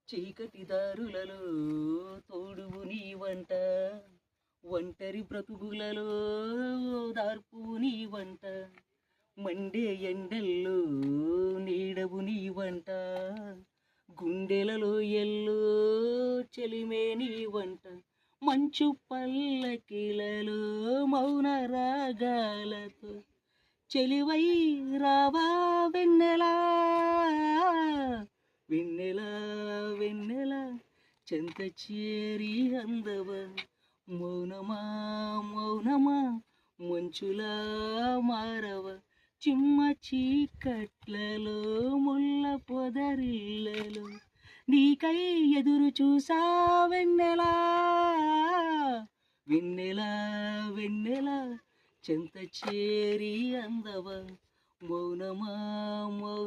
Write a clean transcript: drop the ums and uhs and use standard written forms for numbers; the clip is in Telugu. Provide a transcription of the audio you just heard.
చీకటి దారులలో తోడువు నీవంట, ఒంటరి బ్రతుకులలో దార్పు నీవంట, మండే ఎండల్లో నీడవు నీవంట, గుండెలలో ఎల్లో చెలిమే నీవంట, మంచు పల్లకిలలో మౌన రాగాలతో చెలివై రావా వెన్నెలా, వెన్నెలా వెన్నెలా చెంత చేరి అందవ, మౌనమా మౌనమా మంచులా మారవ, చిమ్మ చీకట్లలో ముళ్ళ పొదరిల్లలో నీకై ఎదురు చూసా వెన్నెలా, వెన్నెలా వెన్నెలా చెంత చేరి అందవ, మౌనమా మౌ